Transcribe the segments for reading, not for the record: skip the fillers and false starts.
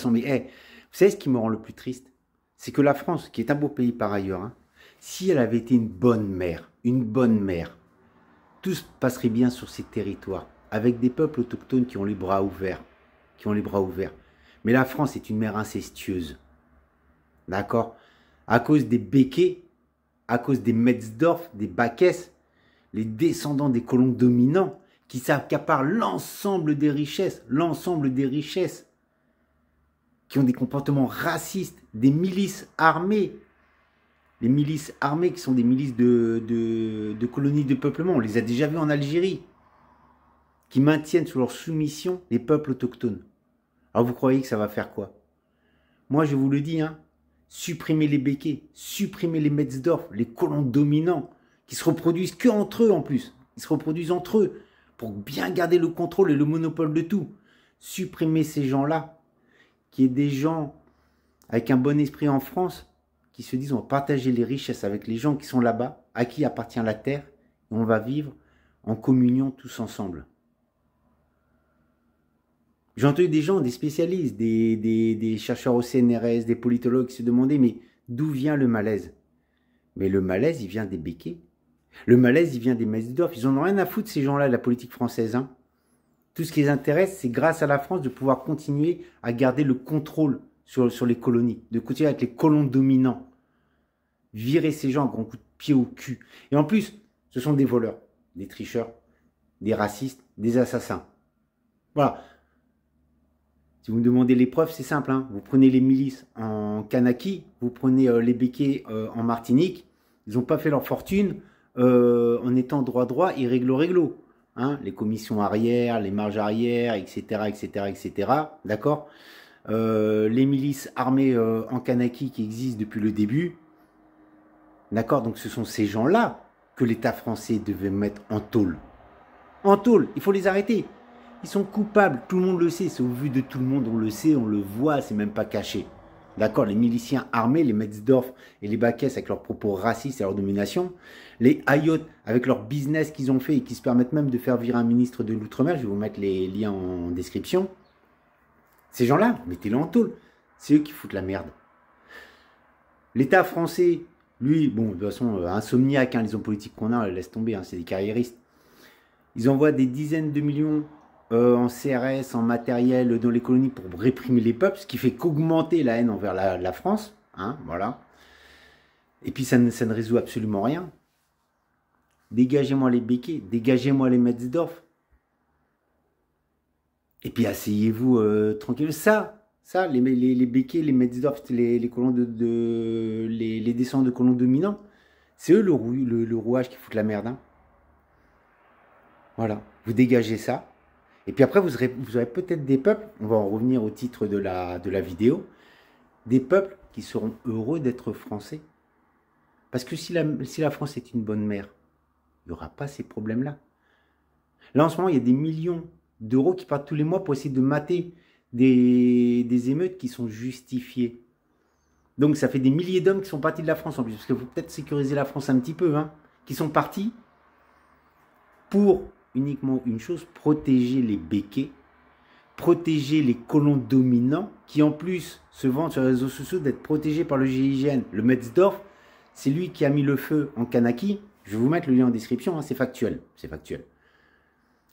façon. Mais vous savez ce qui me rend le plus triste? C'est que la France, qui est un beau pays par ailleurs, hein, si elle avait été une bonne mère, tout se passerait bien sur ces territoires, avec des peuples autochtones qui ont les bras ouverts. Mais la France est une mère incestueuse. D'accord? À cause des Békés, à cause des Metzdorf, des Baquès, les descendants des colons dominants, qui s'accaparent l'ensemble des richesses, qui ont des comportements racistes, des milices armées. Les milices armées qui sont des milices de colonies de peuplement, on les a déjà vues en Algérie, qui maintiennent sous leur soumission les peuples autochtones. Alors vous croyez que ça va faire quoi? Moi je vous le dis, hein, supprimez les Békés, supprimez les Metzdorf, les colons dominants, qui se reproduisent que entre eux en plus. Ils se reproduisent entre eux pour bien garder le contrôle et le monopole de tout. Supprimez ces gens-là, qui est des gens avec un bon esprit en France, qui se disent on va partager les richesses avec les gens qui sont là-bas, à qui appartient la terre, et on va vivre en communion tous ensemble. J'ai entendu des gens, des spécialistes, des chercheurs au CNRS, des politologues qui se demandaient mais d'où vient le malaise? Mais le malaise, il vient des Békés. Le malaise, il vient des Metzdorf. Ils en ont rien à foutre, ces gens-là, de la politique française. Hein. Tout ce qui les intéresse, c'est grâce à la France de pouvoir continuer à garder le contrôle sur les colonies, de continuer avec les colons dominants. Virer ces gens à grands coups de pied au cul. Et en plus, ce sont des voleurs, des tricheurs, des racistes, des assassins. Voilà. Si vous me demandez les preuves, c'est simple. Hein. Vous prenez les milices en Kanaki, vous prenez les Békés en Martinique. Ils n'ont pas fait leur fortune en étant droit et réglo. Hein. Les commissions arrière, les marges arrière, etc. D'accord. Les milices armées en Kanaki qui existent depuis le début. D'accord. Donc ce sont ces gens-là que l'État français devait mettre en tôle. En tôle, il faut les arrêter. Ils sont coupables, tout le monde le sait, c'est au vu de tout le monde, on le sait, on le voit, c'est même pas caché. D'accord, les miliciens armés, les Metzdorf et les Baquès avec leurs propos racistes et leur domination, les Ayottes avec leur business qu'ils ont fait et qui se permettent même de faire virer un ministre de l'Outre-mer, je vais vous mettre les liens en description. Ces gens-là, mettez-les en tôle, c'est eux qui foutent la merde. L'État français, lui, bon, de toute façon, insomniaque, hein, les hommes politiques qu'on a, laisse tomber, hein, c'est des carriéristes. Ils envoient des dizaines de millions en CRS, en matériel dans les colonies pour réprimer les peuples, ce qui fait qu'augmenter la haine envers la France. Hein, voilà. Et puis ça ne résout absolument rien. Dégagez-moi les Békés, dégagez-moi les Metzdorf. Et puis asseyez-vous tranquille. Ça, les Békés, les Metzdorf, les colons les descendants de colons dominants, c'est eux le rouage qui fout la merde. Hein. Voilà. Vous dégagez ça. Et puis après, vous aurez peut-être des peuples, on va en revenir au titre de la vidéo, des peuples qui seront heureux d'être français. Parce que si la France est une bonne mère, il n'y aura pas ces problèmes-là. Là, en ce moment, il y a des millions d'euros qui partent tous les mois pour essayer de mater des émeutes qui sont justifiées. Donc, ça fait des milliers d'hommes qui sont partis de la France en plus, parce qu'il faut peut-être sécuriser la France un petit peu, hein, qui sont partis pour uniquement une chose, protéger les Békés, protéger les colons dominants, qui en plus se vantent sur les réseaux sociaux d'être protégés par le GIGN. Le Metzdorf, c'est lui qui a mis le feu en Kanaki. Je vais vous mettre le lien en description, hein, c'est factuel.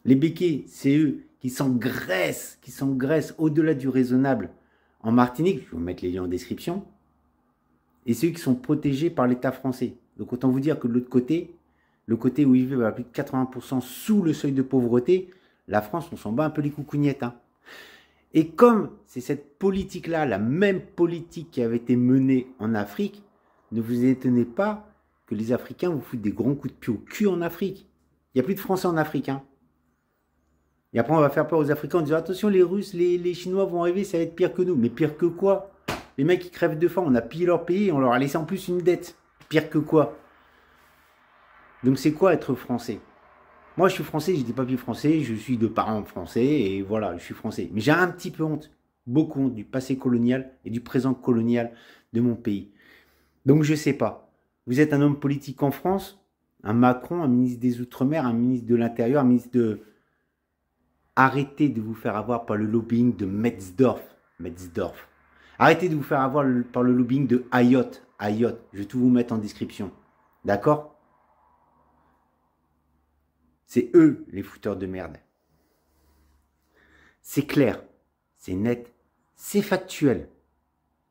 Les Békés, c'est eux qui s'engraissent au-delà du raisonnable en Martinique. Je vais vous mettre les liens en description. Et c'est eux qui sont protégés par l'État français. Donc autant vous dire que de l'autre côté, le côté où ils vivent à plus de 80% sous le seuil de pauvreté, la France, on s'en bat un peu les coucougnettes. Hein. Et comme c'est cette politique-là, la même politique qui avait été menée en Afrique, ne vous étonnez pas que les Africains vous foutent des grands coups de pied au cul en Afrique. Il n'y a plus de Français en Afrique. Hein. Et après, on va faire peur aux Africains en disant attention, les Russes, les Chinois vont arriver, ça va être pire que nous. Mais pire que quoi? Les mecs, ils crèvent de faim, on a pillé leur pays et on leur a laissé en plus une dette. Pire que quoi? Donc c'est quoi être français? Moi je suis français, j'ai des papiers français, je suis de parents français et voilà, je suis français. Mais j'ai un petit peu honte, beaucoup honte du passé colonial et du présent colonial de mon pays. Donc je sais pas, vous êtes un homme politique en France, un Macron, un ministre des Outre-mer, un ministre de l'Intérieur, un ministre de... Arrêtez de vous faire avoir par le lobbying de Metzdorf. Metzdorf. Arrêtez de vous faire avoir par le lobbying de Hayot. Hayot, je vais tout vous mettre en description. D'accord? C'est eux les fouteurs de merde. C'est clair, c'est net, c'est factuel.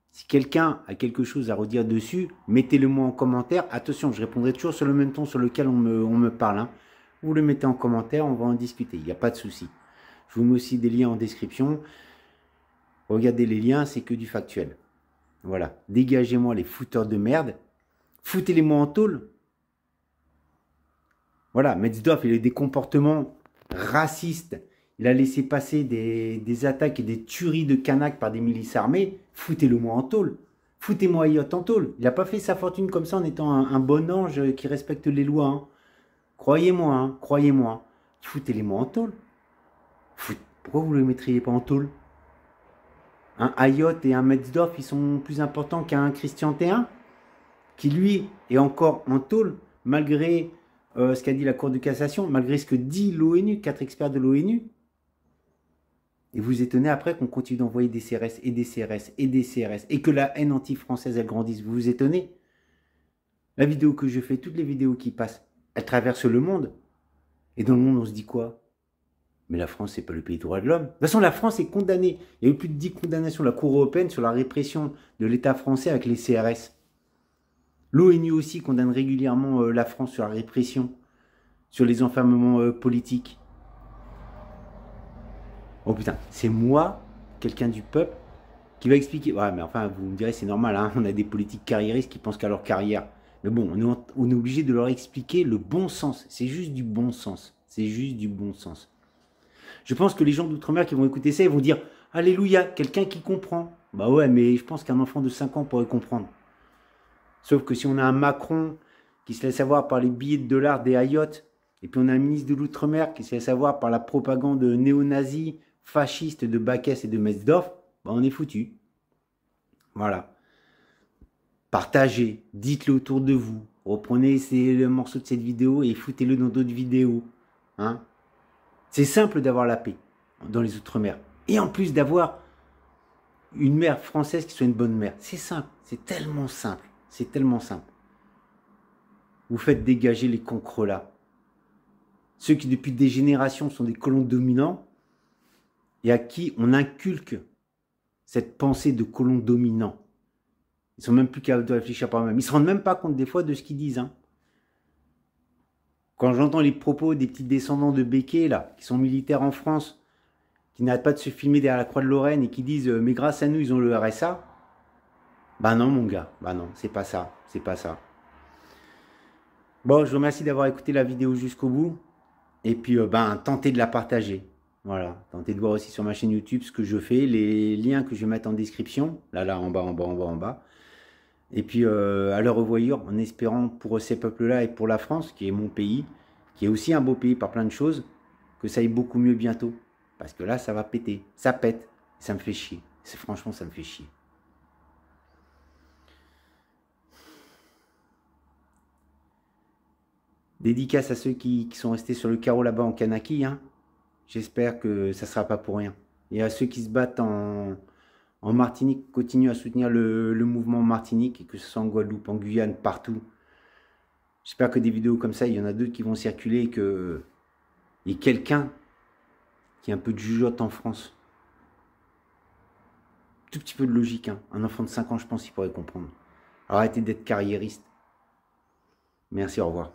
Si quelqu'un a quelque chose à redire dessus, mettez-le moi en commentaire. Attention, je répondrai toujours sur le même ton sur lequel on me parle. Hein. Vous le mettez en commentaire, on va en discuter, il n'y a pas de souci. Je vous mets aussi des liens en description. Regardez les liens, c'est que du factuel. Voilà, dégagez-moi les fouteurs de merde. Foutez-les-moi en tôle. Voilà, Metzdorf, il a des comportements racistes. Il a laissé passer des attaques et des tueries de Kanaks par des milices armées. Foutez-le-moi en tôle. Foutez-moi Hayot en tôle. Il n'a pas fait sa fortune comme ça en étant un bon ange qui respecte les lois. Hein. Croyez-moi, hein, croyez-moi. Foutez-les-moi en tôle. Pourquoi vous ne le mettriez pas en tôle? Un Hayot et un Metzdorf, ils sont plus importants qu'un Christian Théin, qui lui est encore en tôle, malgré ce qu'a dit la Cour de cassation, malgré ce que dit l'ONU, 4 experts de l'ONU. Et vous étonnez après qu'on continue d'envoyer des CRS et des CRS et des CRS, et que la haine anti-française, elle grandisse. Vous vous étonnez? La vidéo que je fais, toutes les vidéos qui passent, elles traversent le monde. Et dans le monde, on se dit quoi? Mais la France, c'est pas le pays des droits de l'homme. De toute façon, la France est condamnée. Il y a eu plus de 10 condamnations de la Cour européenne sur la répression de l'État français avec les CRS. L'ONU aussi condamne régulièrement la France sur la répression, sur les enfermements politiques. Oh putain, c'est moi, quelqu'un du peuple, qui va expliquer. Ouais, mais enfin, vous me direz, c'est normal, hein, on a des politiques carriéristes qui pensent qu'à leur carrière. Mais bon, on est obligé de leur expliquer le bon sens. C'est juste du bon sens. C'est juste du bon sens. Je pense que les gens d'outre-mer qui vont écouter ça, ils vont dire « Alléluia, quelqu'un qui comprend ». Bah ouais, mais je pense qu'un enfant de 5 ans pourrait comprendre. Sauf que si on a un Macron qui se laisse avoir par les billets de dollars des Hayot, et puis on a un ministre de l'outre-mer qui se laisse avoir par la propagande néo-nazie, fasciste de Baquès et de Metzdorf, bah on est foutu. Voilà. Partagez, dites-le autour de vous. Reprenez le morceau de cette vidéo et foutez-le dans d'autres vidéos. Hein? C'est simple d'avoir la paix dans les Outre-mer. Et en plus d'avoir une mère française qui soit une bonne mère. C'est simple, c'est tellement simple. C'est tellement simple. Vous faites dégager les concrelats. Ceux qui depuis des générations sont des colons dominants et à qui on inculque cette pensée de colons dominants. Ils sont même plus capables de réfléchir par eux-mêmes. Ils ne se rendent même pas compte des fois de ce qu'ils disent. Hein. Quand j'entends les propos des petits descendants de Becquet, là, qui sont militaires en France, qui n'arrêtent pas de se filmer derrière la Croix de Lorraine et qui disent « mais grâce à nous, ils ont le RSA », bah non, mon gars, bah non, c'est pas ça, c'est pas ça. Bon, je vous remercie d'avoir écouté la vidéo jusqu'au bout. Et puis, tentez de la partager. Voilà, tentez de voir aussi sur ma chaîne YouTube ce que je fais, les liens que je vais mettre en description, là, en bas, en bas, en bas, en bas. Et puis, à leur revoyure, en espérant pour ces peuples-là et pour la France, qui est mon pays, qui est aussi un beau pays par plein de choses, que ça aille beaucoup mieux bientôt. Parce que là, ça va péter, ça pète, ça me fait chier. Franchement, ça me fait chier. Dédicace à ceux qui sont restés sur le carreau là-bas en Kanaki. Hein. J'espère que ça ne sera pas pour rien. Et à ceux qui se battent en Martinique, continuent à soutenir le mouvement Martinique, et que ce soit en Guadeloupe, en Guyane, partout. J'espère que des vidéos comme ça, il y en a d'autres qui vont circuler et qu'il y ait quelqu'un qui a un peu de jugeote en France. Tout petit peu de logique. Hein. Un enfant de 5 ans, je pense, il pourrait comprendre. Arrêtez d'être carriériste. Merci, au revoir.